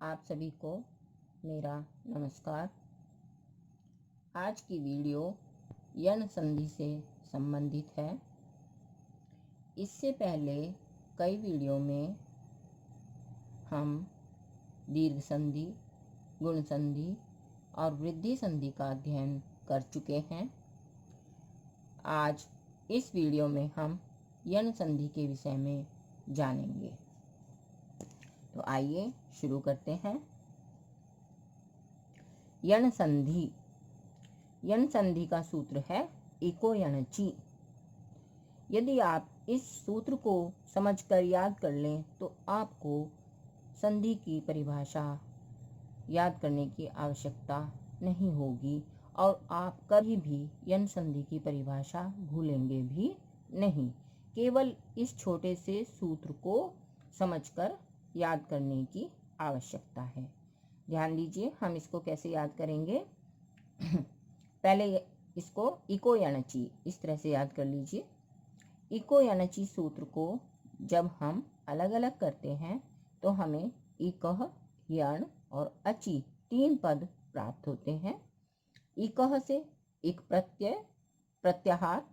आप सभी को मेरा नमस्कार। आज की वीडियो यण संधि से संबंधित है। इससे पहले कई वीडियो में हम दीर्घ संधि, गुण संधि और वृद्धि संधि का अध्ययन कर चुके हैं। आज इस वीडियो में हम यण संधि के विषय में जानेंगे। तो आइए शुरू करते हैं। यण संधि। यण संधि का सूत्र है इको यणचि। यदि आप इस सूत्र को समझकर याद कर लें तो आपको संधि की परिभाषा याद करने की आवश्यकता नहीं होगी और आप कभी भी यण संधि की परिभाषा भूलेंगे भी नहीं। केवल इस छोटे से सूत्र को समझकर याद करने की आवश्यकता है। ध्यान दीजिए, हम इसको कैसे याद करेंगे। पहले इसको इको यणचि इस तरह से याद कर लीजिए। इको यणचि सूत्र को जब हम अलग अलग करते हैं तो हमें इकः, यण और अचि 3 पद प्राप्त होते हैं। इकः से इक प्रत्यय प्रत्याहार,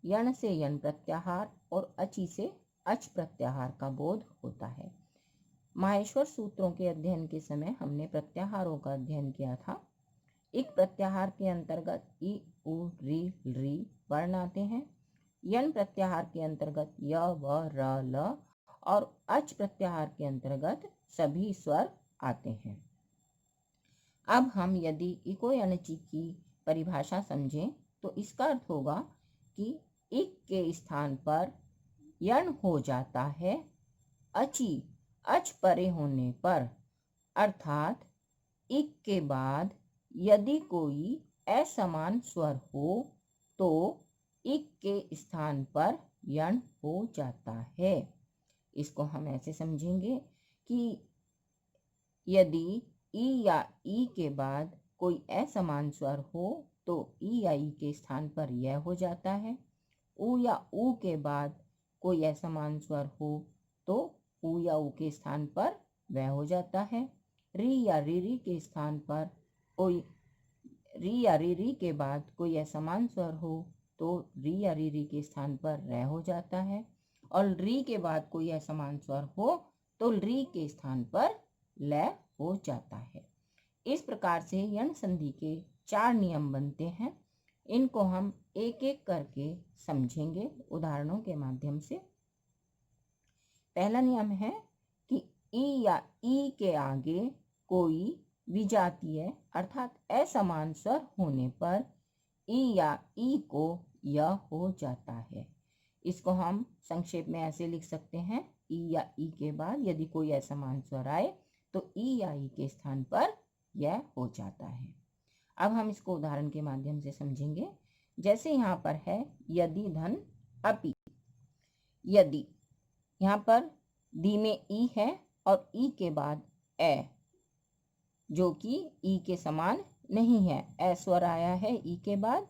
यण से यण प्रत्याहार और अचि से अच प्रत्याहार का बोध होता है। माहेश्वर सूत्रों के अध्ययन के समय हमने प्रत्याहारों का अध्ययन किया था। इक प्रत्याहार के अंतर्गत इ, उ, रि, री वर्ण आते हैं। यण प्रत्याहार के अंतर्गत य, व, र, ल और अच प्रत्याहार के अंतर्गत सभी स्वर आते हैं। अब हम यदि इको यणचि की परिभाषा समझें तो इसका अर्थ होगा कि इक के स्थान पर यण हो जाता है अचि, अच परे होने पर, अर्थात इक के बाद यदि कोई असमान स्वर हो तो इक के स्थान पर यण हो जाता है। इसको हम ऐसे समझेंगे कि यदि ई या ई के बाद कोई असमान स्वर हो तो ई या ई के स्थान पर यह हो जाता है। उ या उ के बाद कोई असमान स्वर हो तो उ या उ के स्थान पर वह हो जाता है। री या री के स्थान पर कोई री या री के बाद कोई असमान स्वर हो तो री या री के स्थान पर र हो जाता है और री के बाद कोई असमान स्वर हो तो री के स्थान पर ल हो जाता है। इस प्रकार से यण संधि के 4 नियम बनते हैं। इनको हम एक एक करके समझेंगे उदाहरणों के माध्यम से। पहला नियम है कि ई या ई के आगे कोई विजातीय अर्थात असमान स्वर होने पर ई या ई को य हो जाता है। इसको हम संक्षेप में ऐसे लिख सकते हैं, ई या ई के बाद यदि कोई असमान स्वर आए तो ई या ई के स्थान पर यह हो जाता है। अब हम इसको उदाहरण के माध्यम से समझेंगे। जैसे यहाँ पर है यदि धन अपि। यदि यहाँ पर दी में ई है और ई के बाद ए जो कि ई के समान नहीं है। ए स्वर आया है ई के बाद,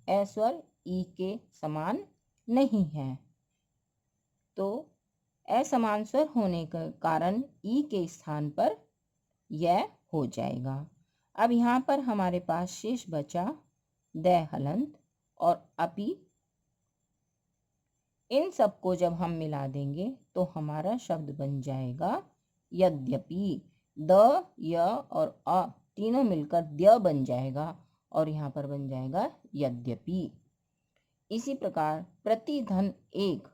ए स्वर ई के समान नहीं है तो असमान स्वर होने के कारण ई के स्थान पर यह हो जाएगा। अब यहाँ पर हमारे पास शेष बचा द हलंत और अपि। इन सबको जब हम मिला देंगे तो हमारा शब्द बन जाएगा यद्यपि। द, य और अ तीनों मिलकर द्य बन जाएगा और यहाँ पर बन जाएगा यद्यपि। इसी प्रकार प्रतिधन एक,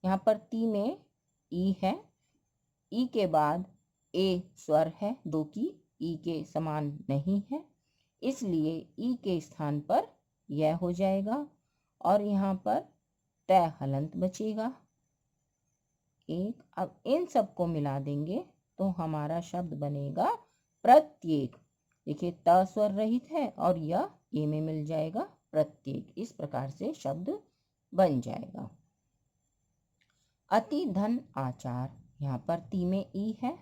यहाँ पर ती में ई है, ई के बाद ए स्वर है जो कि ई के समान नहीं है, इसलिए ई के स्थान पर यह हो जाएगा और यहाँ पर तय हलंत बचेगा एक। अब इन सबको मिला देंगे तो हमारा शब्द बनेगा प्रत्येक। देखिए त स्वर रहित है और यह ए में मिल जाएगा प्रत्येक। इस प्रकार से शब्द बन जाएगा। अति धन आचार, यहाँ पर ती में ई है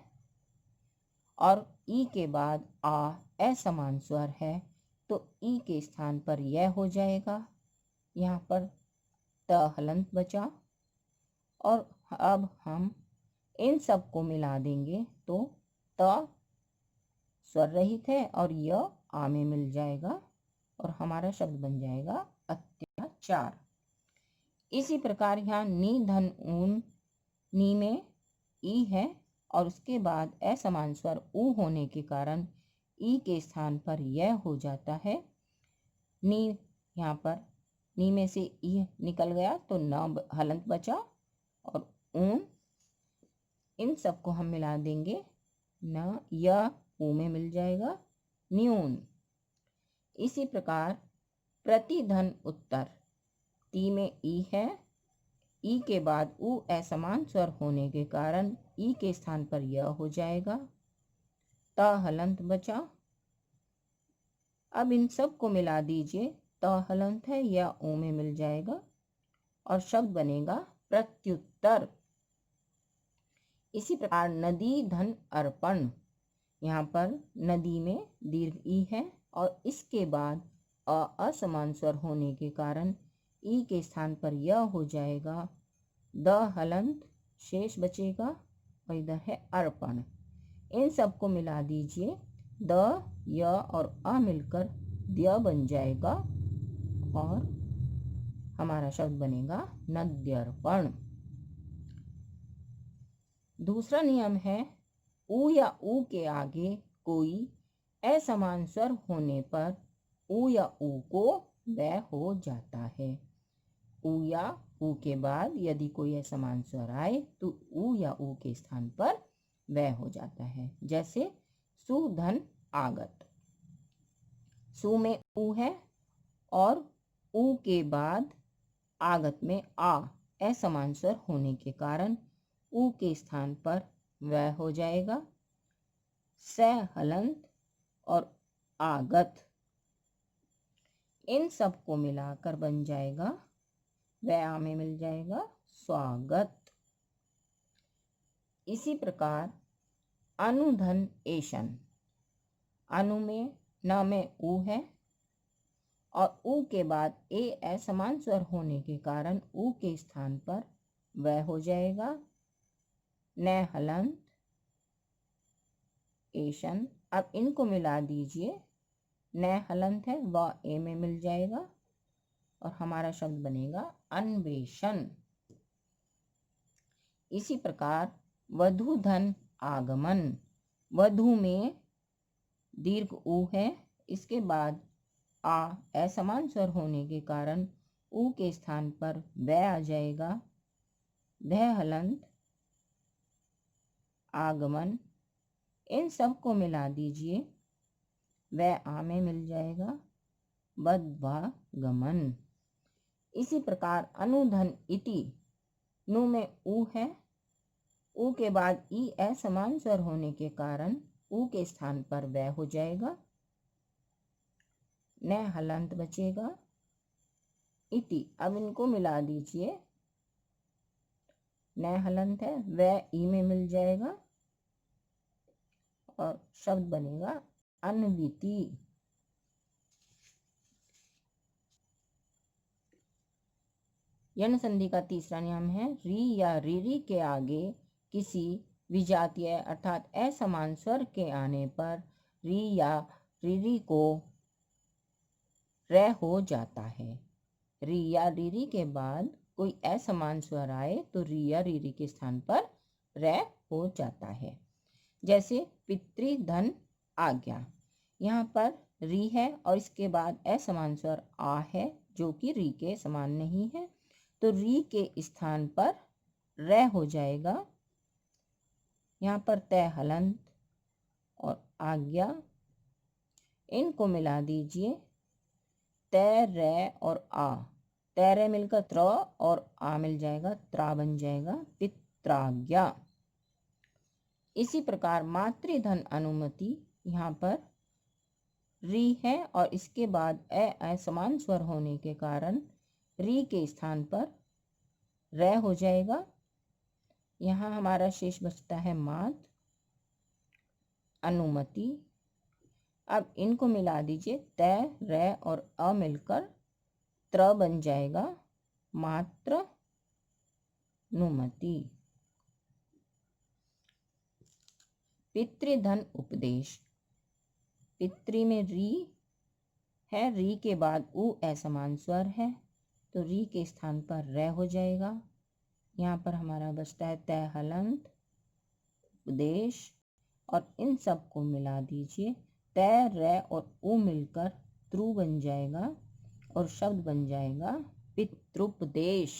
और ई के बाद आ असमान स्वर है तो ई के स्थान पर यह हो जाएगा। यहाँ पर त हलंत बचा और अब हम इन सब को मिला देंगे तो त स्वर रहित है और य आ में मिल जाएगा और हमारा शब्द बन जाएगा अत्याचार। इसी प्रकार यहाँ नी धन ऊन, नी में ई है और उसके बाद असमान स्वर ऊ होने के कारण ई के स्थान पर यह हो जाता है। नी, यहाँ पर नी में से ई निकल गया तो न हलंत बचा और ऊन, इन सबको हम मिला देंगे, न या ऊ में मिल जाएगा न्यून। इसी प्रकार प्रतिधन उत्तर, ती में ई है, ई के बाद ऊ असमान स्वर होने के कारण ई के स्थान पर य हो जाएगा, त हलंत बचा। अब इन सब को मिला दीजिए, त हलंत है या ऊ में मिल जाएगा और शब्द बनेगा प्रत्युत्तर। इसी प्रकार नदी धन अर्पण, यहाँ पर नदी में दीर्घ ई है और इसके बाद असमान स्वर होने के कारण ई के स्थान पर य हो जाएगा, द हलंत शेष बचेगा और इधर है अर्पण। इन सबको मिला दीजिए, द य और अ मिलकर द्य बन जाएगा और हमारा शब्द बनेगा नद्यर्पण। दूसरा नियम है ऊ या ऊ के आगे कोई असमान स्वर होने पर ऊ या ऊ को व हो जाता है। ऊ या ऊ के बाद यदि कोई असमान स्वर आए तो ऊ या ऊ के स्थान पर व हो जाता है। जैसे सुधन आगत, सु में ऊ है और ऊ के बाद आगत में आ असमान स्वर होने के कारण ऊ के स्थान पर व हो जाएगा। स हलंत और आगत, इन सब को मिलाकर बन जाएगा, व आ में मिल जाएगा स्वागत। इसी प्रकार अनुधन एशन, अनु में न में ऊ है और ऊ के बाद ए असमान स्वर होने के कारण ऊ के स्थान पर व हो जाएगा, न हलंत एशन। अब इनको मिला दीजिए, न हलंत है व ए में मिल जाएगा और हमारा शब्द बनेगा अन्वेषण। इसी प्रकार वधु धन आगमन, वधु में दीर्घ ऊ है, इसके बाद आ असमान स्वर होने के कारण ऊ के स्थान पर व आ जाएगा, ध हलंत आगमन। इन सब को मिला दीजिए, व आ में मिल जाएगा बद्वागमन। इसी प्रकार अनुधन इति, नु में ऊ है, ऊ के बाद ई असमान स्वर होने के कारण ऊ के स्थान पर व हो जाएगा, न हलंत बचेगा, इति। अब इनको मिला दीजिए, न हलंत है व ई में मिल जाएगा और शब्द बनेगा अन्विति। यण संधि का तीसरा नियम है री या रीरी के आगे किसी विजातीय अर्थात असमान स्वर के आने पर री या रीरी को र हो जाता है। री या रीरी के बाद कोई असमान स्वर आए तो री या रीरी के स्थान पर र हो जाता है। जैसे पितृधन आज्ञा, यहाँ पर री है और इसके बाद असमान स्वर आ है जो कि री के समान नहीं है, तो री के स्थान पर र हो जाएगा। यहाँ पर तय हलंत और आज्ञा, इनको मिला दीजिए, तय र और आ, तय र मिलकर त्र और आ मिल जाएगा, त्रा बन जाएगा पित्राज्ञा। इसी प्रकार मातृधन अनुमति, यहाँ पर री है और इसके बाद असमान स्वर होने के कारण री के स्थान पर र हो जाएगा। यहाँ हमारा शेष बचता है मात अनुमति। अब इनको मिला दीजिए, तय र और अ मिलकर त्र बन जाएगा मात्र नुमति। पितृधन उपदेश, पितृ में री है, री के बाद उ असमान स्वर है, तो री के स्थान पर रे हो जाएगा। यहाँ पर हमारा बचता है तय हलंत उपदेश, और इन सब को मिला दीजिए। तय रे और उ मिलकर त्रु बन जाएगा और शब्द बन जाएगा पितृपदेश।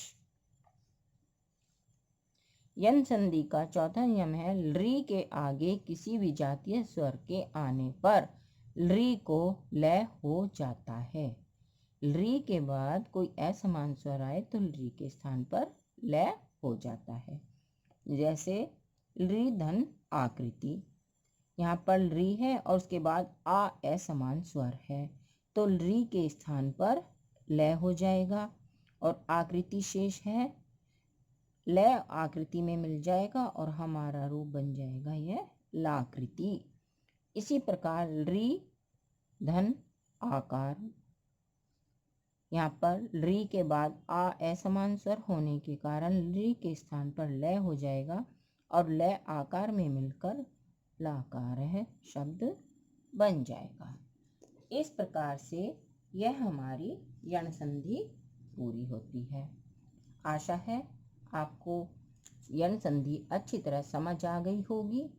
यन संधि का चौथा नियम है री के आगे किसी भी जातीय स्वर के आने पर री को लय हो जाता है। री के बाद कोई असमान स्वर आए तो री के स्थान पर लय हो जाता है। जैसे री धन आकृति, यहाँ पर री है और उसके बाद आ असमान स्वर है, तो री के स्थान पर लय हो जाएगा और आकृति शेष है, लय आकृति में मिल जाएगा और हमारा रूप बन जाएगा यह लाकृति। इसी प्रकार री धन आकार, यहाँ पर री के बाद आ असमान स्वर होने के कारण री के स्थान पर लय हो जाएगा और लय आकार में मिलकर लाकार है शब्द बन जाएगा। इस प्रकार से यह हमारी यण संधि पूरी होती है। आशा है आपको यण संधि अच्छी तरह समझ आ गई होगी।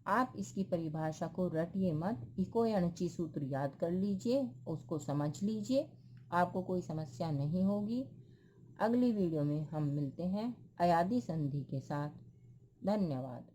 आप इसकी परिभाषा को रटिए मत, इको यणची सूत्र याद कर लीजिए, उसको समझ लीजिए, आपको कोई समस्या नहीं होगी। अगली वीडियो में हम मिलते हैं अयादी संधि के साथ। धन्यवाद।